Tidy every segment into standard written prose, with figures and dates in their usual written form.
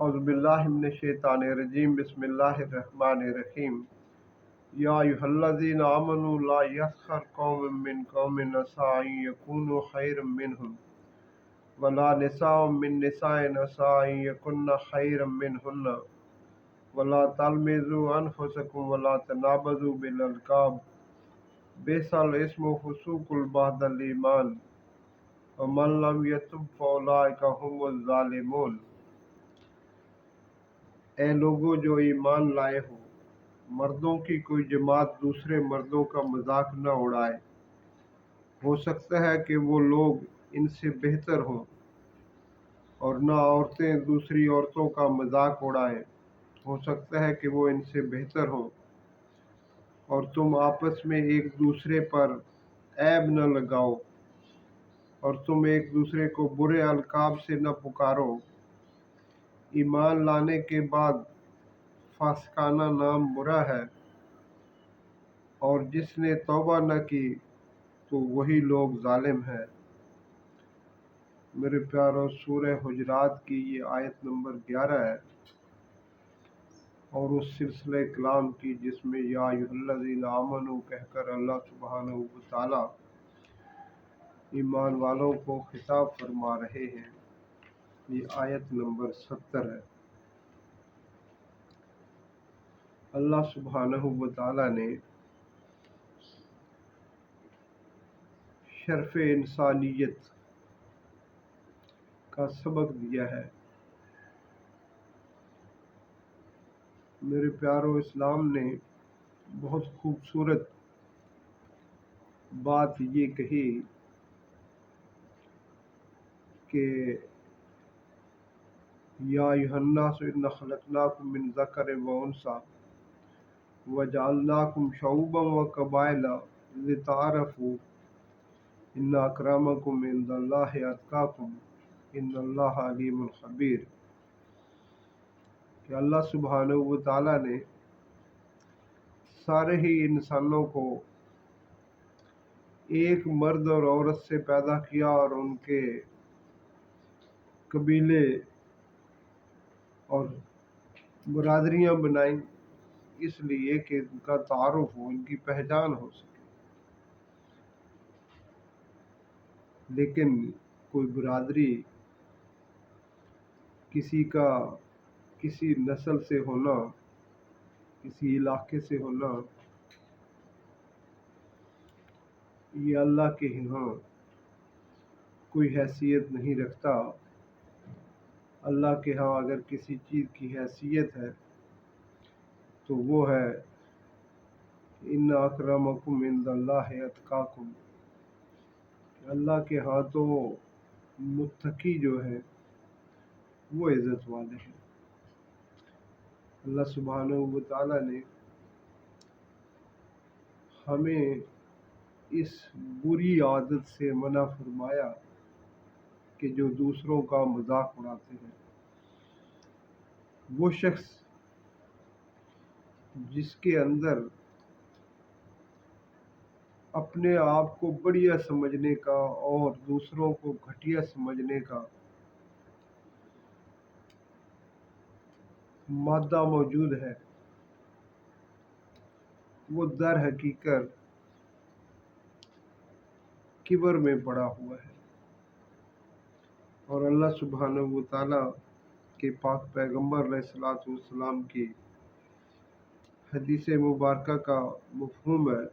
اعوذ باللہ من الشیطان الرجیم بسم اللہ الرحمن الرحیم یا ایھا الذین آمنوا لا یسخر قوم من قوم عسى ان یکونوا خیرا منهم ولا نساء من نساء عسى ان یکن خیرا منهن ولا تلمزوا انفسکم ولا تنابزوا بالالقاب بئس الاسم فسوق بعد الایمان ومن لم یتب فاولئک هم الظالمون۔ اے لوگو جو ایمان لائے ہو، مردوں کی کوئی جماعت دوسرے مردوں کا مذاق نہ اڑائے۔ ہو سکتا ہے کہ وہ لوگ ان سے بہتر ہوں، اور نہ عورتیں دوسری عورتوں کا مذاق اڑائیں۔ ہو سکتا ہے کہ وہ ان سے بہتر ہوں، اور تم آپس میں ایک دوسرے پر عیب نہ لگاؤ، اور تم ایک دوسرے کو برے القاب سے نہ پکارو۔ ایمان لانے کے بعد فاسقانہ نام برا ہے، اور جس نے توبہ نہ کی تو وہی لوگ ظالم ہیں۔ میرے پیارو، سورہ حجرات کی یہ آیت نمبر 11 ہے، اور اس سلسلہ کلام کی جس میں یا ایھا الذین آمنوا کہہ کر اللہ سبحانہ وتعالی ایمان والوں کو خطاب فرما رہے ہیں، یہ آیت نمبر 70 ہے۔ اللہ سبحانہ وتعالی نے شرف انسانیت کا سبق دیا ہے۔ میرے پیارو، اسلام نے بہت خوبصورت بات یہ کہی کہ یا ایھا الناس انا خلقناکم من ذکر و انثی وجعلناکم شعوبا وقبائل لتعارفوا ان اکرمکم عند اللہ اتقاکم ان اللہ علیم خبیر۔ کہ اللہ سبحانہ وتعالی نے سارے ہی انسانوں کو ایک مرد اور عورت سے پیدا کیا، اور ان کے قبیلے اور برادریاں بنائیں، اس لیے کہ ان کا تعارف ہو، ان کی پہچان ہو سکے۔ لیکن کوئی برادری کسی کا کسی نسل سے ہونا، کسی علاقے سے ہونا، یہ اللہ کے ہاں کوئی حیثیت نہیں رکھتا۔ اللہ کے ہاں اگر کسی چیز کی حیثیت ہے تو وہ ہے ان اکرمکم عند اللہ اتقاکم۔ اللہ کے ہاں تو متقی جو ہے وہ عزت والے ہیں۔ اللہ سبحانہ وتعالی نے ہمیں اس بری عادت سے منع فرمایا کہ جو دوسروں کا مذاق اڑاتے ہیں۔ وہ شخص جس کے اندر اپنے آپ کو بڑھیا سمجھنے کا اور دوسروں کو گھٹیا سمجھنے کا مادہ موجود ہے، وہ در حقیقت کبر میں پڑا ہوا ہے۔ اور اللہ سبحانہ وتعالی کے پاک پیغمبر علیہ الصلوۃ والسلام کی حدیث مبارکہ کا مفہوم ہے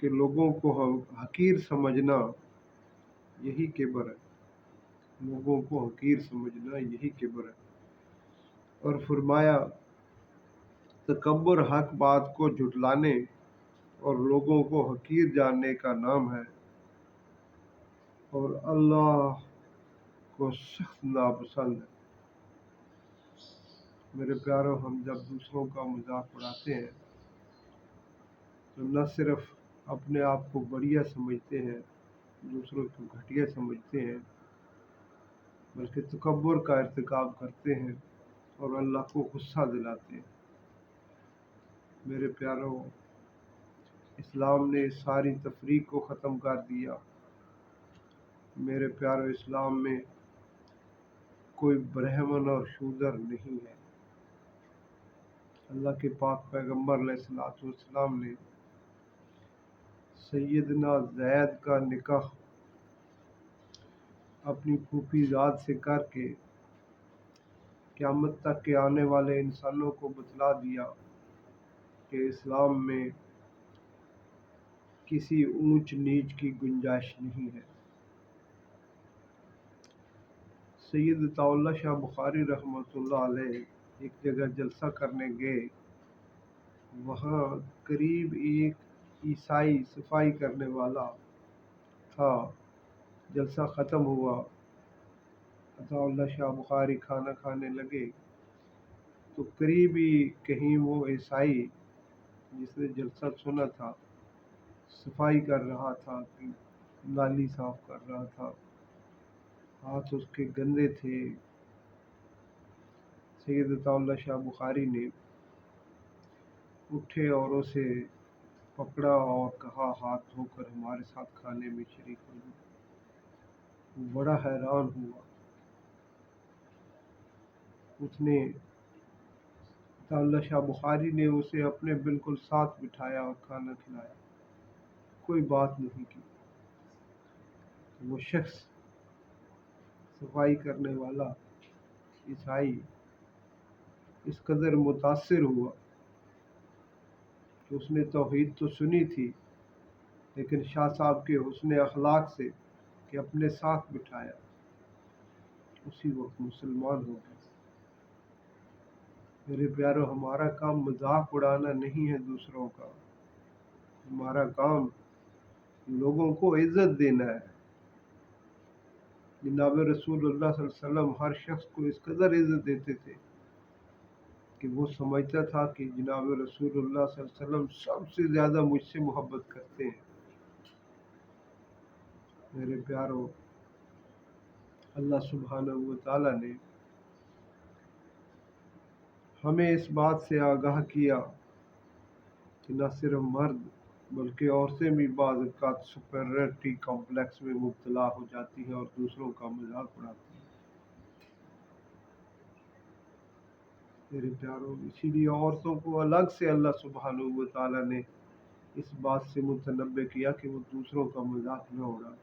کہ لوگوں کو حقیر سمجھنا یہی کبر ہے۔ لوگوں کو حقیر سمجھنا یہی کبر ہے۔ اور فرمایا تکبر حق بات کو جھٹلانے اور لوگوں کو حقیر جاننے کا نام ہے، اور اللہ کو سخت ناپسند ہے۔ میرے پیارو، ہم جب دوسروں کا مذاق اڑاتے ہیں تو نہ صرف اپنے آپ کو بڑھیا سمجھتے ہیں، دوسروں کو گھٹیا سمجھتے ہیں، بلکہ تکبر کا ارتکاب کرتے ہیں اور اللہ کو غصہ دلاتے ہیں۔ میرے پیارو، اسلام نے ساری تفریق کو ختم کر دیا۔ میرے پیارو، اسلام میں کوئی برہمن اور شودر نہیں ہے۔ اللہ کے پاک پیغمبر علیہ الصلوۃ والسلام نے سیدنا زید کا نکاح اپنی پھوپھی ذات سے کر کے قیامت تک کے آنے والے انسانوں کو بتلا دیا کہ اسلام میں کسی اونچ نیچ کی گنجائش نہیں ہے۔ سید عطا اللہ شاہ بخاری رحمۃ اللہ علیہ ایک جگہ جلسہ کرنے گئے، وہاں قریب ایک عیسائی صفائی کرنے والا تھا۔ جلسہ ختم ہوا، عطا اللہ شاہ بخاری کھانا کھانے لگے تو قریب ہی کہیں وہ عیسائی جس نے جلسہ سنا تھا صفائی کر رہا تھا، نالی صاف کر رہا تھا، ہاتھ اس کے گندے تھے۔ سید عطا اللہ شاہ بخاری نے اٹھے اور اسے پکڑا اور کہا ہاتھ دھو کر ہمارے ساتھ کھانے میں شریک ہو جائے۔ وہ بڑا حیران ہوا۔ اس نے عطا اللہ شاہ بخاری نے اسے اپنے بالکل ساتھ بٹھایا اور کھانا کھلایا، کوئی بات نہیں کی۔ وہ شخص صفائی کرنے والا عیسائی اس قدر متاثر ہوا کہ اس نے توحید تو سنی تھی لیکن شاہ صاحب کے حسن اخلاق سے کہ اپنے ساتھ بٹھایا، اسی وقت مسلمان ہو گیا۔ میرے پیارو، ہمارا کام مذاق اڑانا نہیں ہے دوسروں کا، ہمارا کام لوگوں کو عزت دینا ہے۔ جناب رسول اللہ صلی اللہ علیہ وسلم ہر شخص کو اس قدر عزت دیتے تھے کہ وہ سمجھتا تھا کہ جناب رسول اللہ صلی اللہ علیہ وسلم سب سے زیادہ مجھ سے محبت کرتے ہیں۔ میرے پیارو، اللہ سبحانہ و تعالیٰ نے ہمیں اس بات سے آگاہ کیا کہ نہ صرف مرد بلکہ عورتیں بھی بعض اوقات سپیریٹی کمپلیکس میں مبتلا ہو جاتی ہیں اور دوسروں کا مذاق اڑاتی ہیں۔ میرے پیارو، اسی لیے عورتوں کو الگ سے اللہ سبحانہ و تعالیٰ نے اس بات سے متنبہ کیا کہ وہ دوسروں کا مذاق نہ اڑائیں،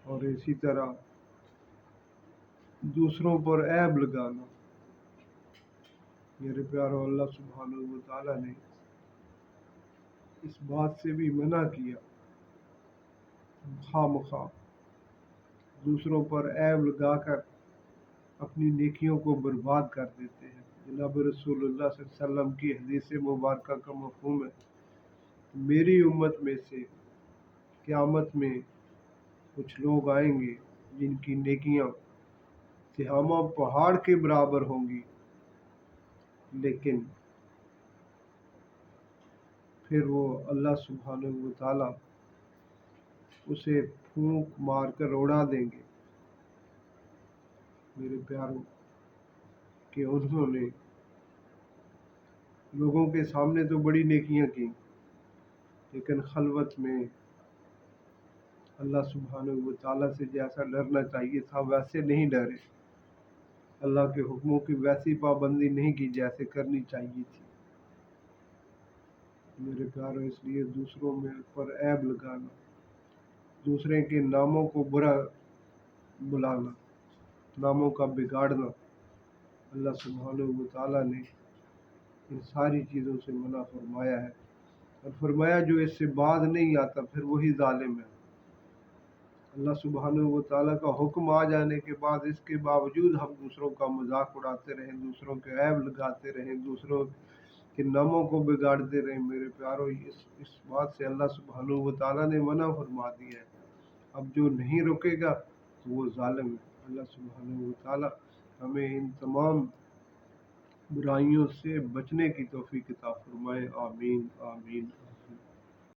اور اسی طرح دوسروں پر عیب لگانا۔ میرے پیارو، اللہ سبحانہ و تعالیٰ نے اس بات سے بھی منع کیا۔ خواہ مخواہ دوسروں پر عیب لگا کر اپنی نیکیوں کو برباد کر دیتے ہیں۔ جناب رسول اللہ صلی اللہ علیہ وسلم کی حدیث مبارکہ کا مفہوم ہے، میری امت میں سے قیامت میں کچھ لوگ آئیں گے جن کی نیکیاں تہامہ پہاڑ کے برابر ہوں گی، لیکن پھر وہ اللہ سبحانہ و تعالیٰ اسے پھونک مار کر اڑا دیں گے۔ میرے پیاروں، کہ انہوں نے لوگوں کے سامنے تو بڑی نیکیاں کی لیکن خلوت میں اللہ سبحانہ و تعالیٰ سے جیسا ڈرنا چاہیے تھا ویسے نہیں ڈرے، اللہ کے حکموں کی ویسی پابندی نہیں کی جیسے کرنی چاہیے تھی۔ میرے پیاروں، اس لیے دوسروں میں پر عیب لگانا، دوسرے کے ناموں کو برا بلانا، ناموں کا بگاڑنا، اللہ سبحانہ و تعالیٰ نے ان ساری چیزوں سے منع فرمایا ہے، اور فرمایا جو اس سے بعد نہیں آتا پھر وہی ظالم ہے۔ اللہ سبحانہ و تعالیٰ کا حکم آ جانے کے بعد اس کے باوجود ہم دوسروں کا مذاق اڑاتے رہیں، دوسروں کے عیب لگاتے رہیں، دوسروں کے ناموں کو بگاڑتے رہیں، میرے پیارو، اس بات سے اللہ سبحانہ و تعالیٰ نے منع فرما دیا ہے۔ اب جو نہیں رکے گا تو وہ ظالم ہے۔ اللہ سبحانہ و تعالیٰ ہمیں ان تمام برائیوں سے بچنے کی توفیق عطا فرمائے۔ آمین آمین۔